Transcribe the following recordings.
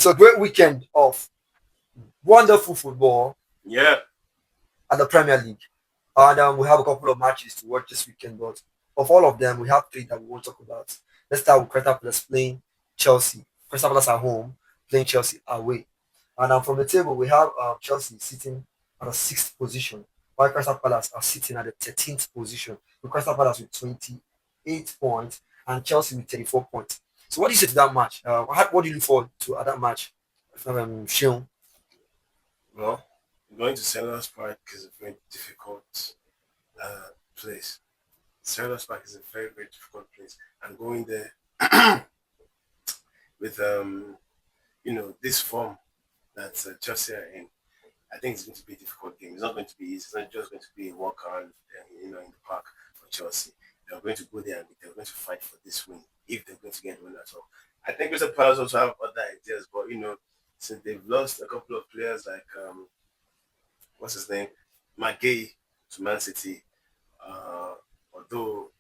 It's a great weekend of wonderful football Yeah. at the Premier League. And we have a couple of matches to watch this weekend, but of all of them, we have three that we want to talk about. Let's start with Crystal Palace playing Chelsea. Crystal Palace at home playing Chelsea away. And from the table, we have Chelsea sitting at the sixth position, while Crystal Palace are sitting at the 13th position. With Crystal Palace with 28 points and Chelsea with 34 points. So, what do you say to that match? What do you look forward to at that match? Sean. Well, going to Sellers Park is a very difficult place. Sellers Park is a very, very difficult place. And going there with this form that Chelsea are in, I think it's going to be a difficult game. It's not going to be easy. It's not just going to be a walk around, in the park for Chelsea. They're going to go there and they're going to fight for this win if they're going to get a win at all. I think Mr. Palace also have other ideas, but since they've lost a couple of players like what's his name, McGay to Man City, although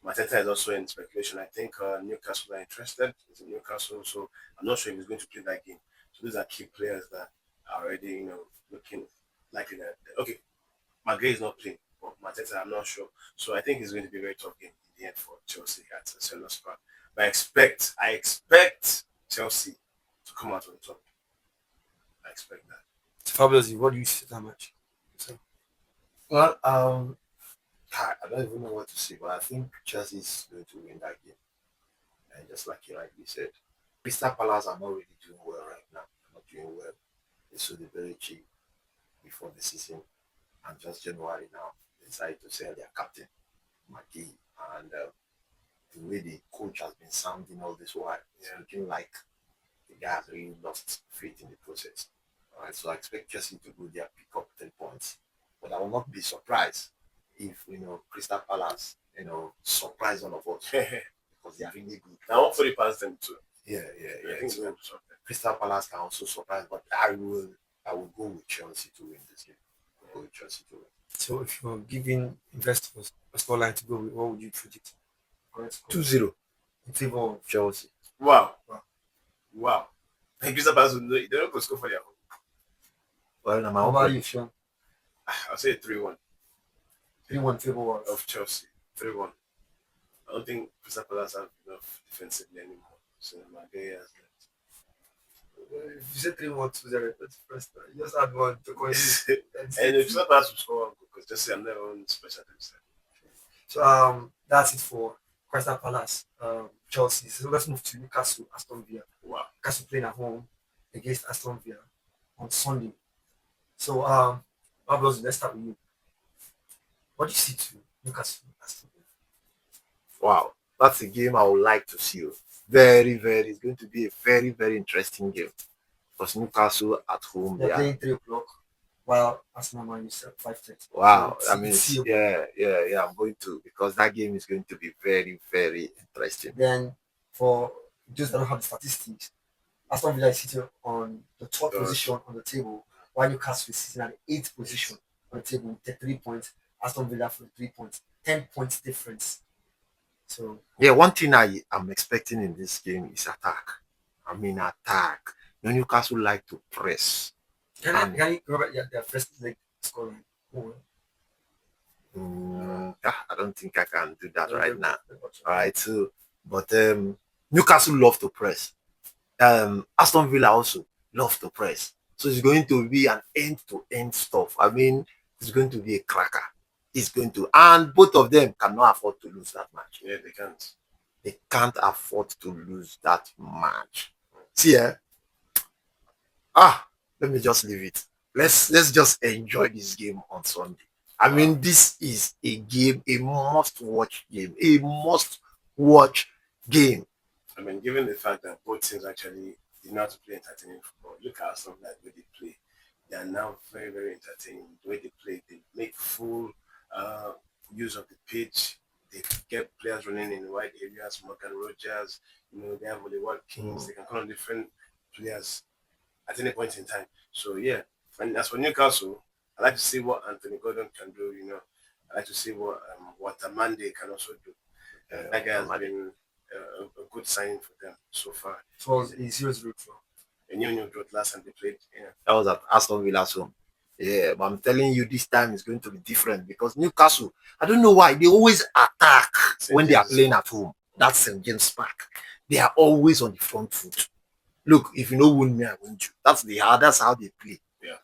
Mateta is also in speculation. I think Newcastle are interested. It's in Newcastle, so I'm not sure if he's going to play that game. So these are key players that are already, looking likely that okay, Maguire is not playing, but Mateta, I'm not sure. So I think it's going to be a very tough game in the end for Chelsea at Selhurst Park. But I expect Chelsea to come out on top. I expect that. Fabulous. What do you see that match? So, Well, I don't even know what to say, but I think Chelsea is going to win that game. And just like you rightly said, Crystal Palace are not really doing well right now. They're not doing well. They sold it very cheap before the season, and just January now they decided to sell their captain, McGee, and the way the coach has been sounding all this while, it's looking like the guy has really lost faith in the process. All right, so I expect Chelsea to go there, pick up 10 points, but I will not be surprised if Crystal Palace surprise all of us because they are really good. I want 40 pounds them too. Yeah. I think So so. Crystal Palace can also surprise, but I will go with Chelsea to win this game. I'll go with Chelsea to win. so if you're giving investors a scoreline to go with, what would you predict? Correct score 2-0 in favor of Chelsea. Wow. Wow. Wow. And Crystal Palace, they're not going to score for their own. Well, now my How own about you, prediction. Sean? I'll say 3-1 3-1 favor of Chelsea. 3-1. I don't think Crystal Palace have enough defensively anymore. So Maguire has left. If you say 3-1 2-0, that's the first time. You just add one to coin it. And if Crystal Palace will score one goal, because Chelsea are their own special teams. So that's it for Crystal Palace, Chelsea. So let's move to Newcastle, Aston Villa. Wow. Newcastle playing at home against Aston Villa on Sunday. So Pablos, let's start with you. What do you see to Newcastle, Aston Villa? Wow, that's a game I would like to see. Very, very. It's going to be a very, very interesting game because Newcastle at home. They're They are. playing 3 o'clock, while Arsenal Man is at 5:30. Wow, So I mean, it's seeable. yeah. I'm going to because that game is going to be very, very interesting. Then for those that don't have the statistics, Aston Villa is sitting on the third Third. position on the table, while Newcastle is sitting at the eighth position on the table with 3 points. Aston Villa for 3 points, 10 points difference. So Yeah, one thing I am expecting in this game is attack. I mean, attack. Newcastle like to press. can you remember their first leg scoring? Oh, I don't think I can do that well, right now. very much. All right, so but Newcastle love to press. Aston Villa also love to press. So it's going to be an end-to-end stuff. I mean, it's going to be a cracker. It's going to, and both of them cannot afford to lose that match. Yeah, they can't. They can't afford to lose that match. See, let me just leave it. Let's just enjoy this game on Sunday. I mean, this is a game, a must-watch game, a must-watch game. I mean, given the fact that both teams actually did not play entertaining football, look at something like the way they play. They are now very, very entertaining. The way they play, they make full use of the pitch. They get players running in wide areas, Morgan Rogers, they have Oliver Kings, they can call on different players at any point in time. So yeah. And as for Newcastle, I like to see what Anthony Gordon can do. I like to see what Amande can also do. That guy has been a good signing for them so far. It was a 0-0 draw. And you know what last time they played? Yeah. That was at Aston Villa's home. Yeah, but I'm telling you, this time is going to be different because Newcastle, I don't know why, they always attack St. when they are James. playing at home. That's St. James Park. They are always on the front foot. Look, if you know win me, I win you. That's how they play. Yeah.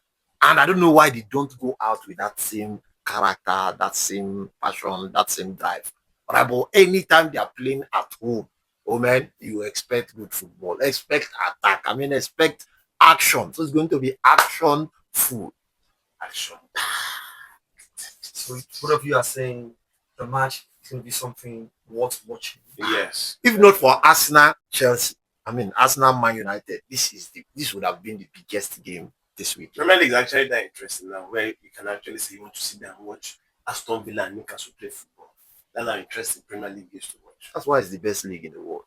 And I don't know why they don't go out with that same character, that same passion, that same drive. But anytime they are playing at home, oh man, you expect good football. Expect attack. I mean, expect action. So it's going to be action full. Action. So both of you are saying the match is going to be something worth watching. Yes. If not for Arsenal, Chelsea, I mean Arsenal, Man United, this would have been the biggest game this week. Premier League is actually that interesting now, where you can actually say you want to sit down and watch Aston Villa and Newcastle play football. That's how interesting Premier League is to watch. That's why it's the best league in the world.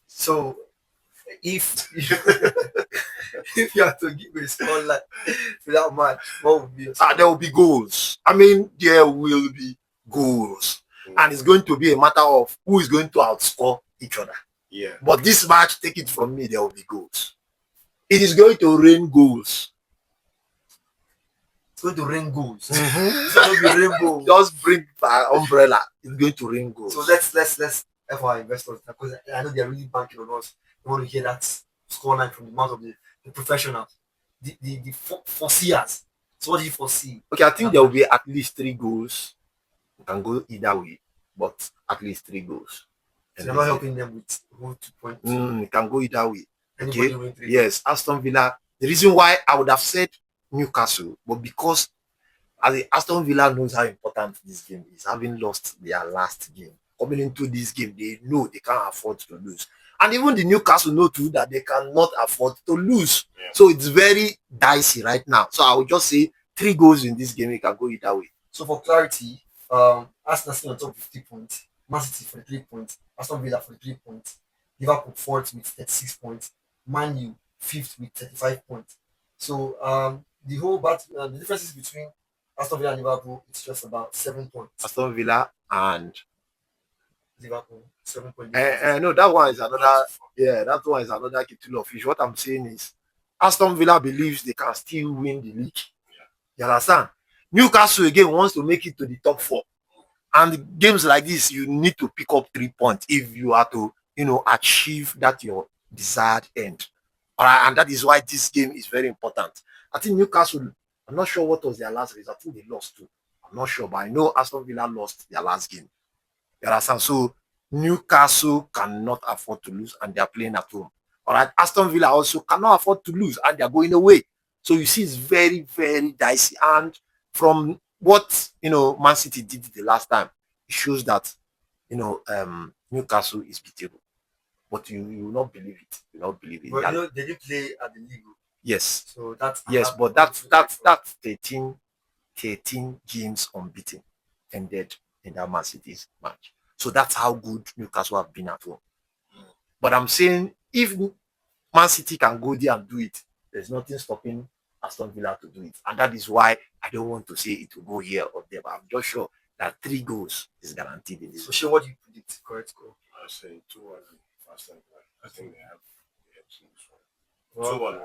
So if if you have to give a scoreline to that match, what would be your There will be goals. I mean, there will be goals. And it's going to be a matter of who is going to outscore each other. Yeah. But this match, take it from me, there will be goals. It is going to rain goals. It's going to rain goals. It's going to be rainbow. Just bring an umbrella. It's going to rain goals. So let's help our investors because I know they're really banking on us. They want to hear that scoreline from the mouth of the professionals, the foreseers. So what do you foresee? Okay, I think there will be at least 3 goals. It can go either way, but at least 3 goals. So you're not helping them with who to point to. It can go either way. Anybody win 3. Yes, Aston Villa. The reason why I would have said Newcastle, but because Aston Villa knows how important this game is, having lost their last game. Coming into this game, they know they can't afford to lose. And even the Newcastle know too that they cannot afford to lose. Yeah. So it's very dicey right now. So I would just say 3 goals in this game. It can go either way. So for clarity, Arsenal still on top with 50 points, Man City 43 points, Aston Villa 43 points, Liverpool 4th with 36 points, Man U 5th with 35 points. So the whole the differences between Aston Villa and Liverpool, it's just about 7 points. Aston Villa and Liverpool 7 points. no, that one is another. Yeah, that one is another kettle of fish. What I'm saying is, Aston Villa believes they can still win the league. You understand? Newcastle again wants to make it to the top 4, and games like this, you need to pick up 3 points if you are to, achieve that your desired end. All right, and that is why this game is very important. I think Newcastle. I'm not sure what was their last result. I think they lost 2. I'm not sure, but I know Aston Villa lost their last game. You understand? So Newcastle cannot afford to lose, and they are playing at home. All right, Aston Villa also cannot afford to lose, and they are going away. So you see, it's very, very dicey. And from what Man City did the last time, it shows that Newcastle is beatable. But you will not believe it. You will not believe it. But they didn't play at the league. Yes. So that's but that's 13 games unbeaten ended in that Man City's match. So that's how good Newcastle have been at home. But I'm saying if Man City can go there and do it, there's nothing stopping Aston Villa to do it. And that is why I don't want to say it will go here or there, but I'm just sure that 3 goals is guaranteed in this. So Shane, what do you predict? Correct goal. I say 2-1 Aston Villa. I think they have Well, 2-1.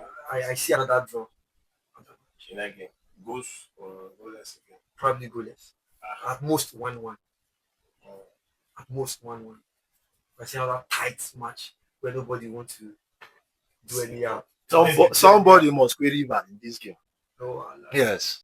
I see another draw. In that game. Goals or goalless again? Probably goalless. At most 1-1. At most 1-1. I see another tight match where nobody wants to do anyhow. Somebody must query back in this game. No, Yes.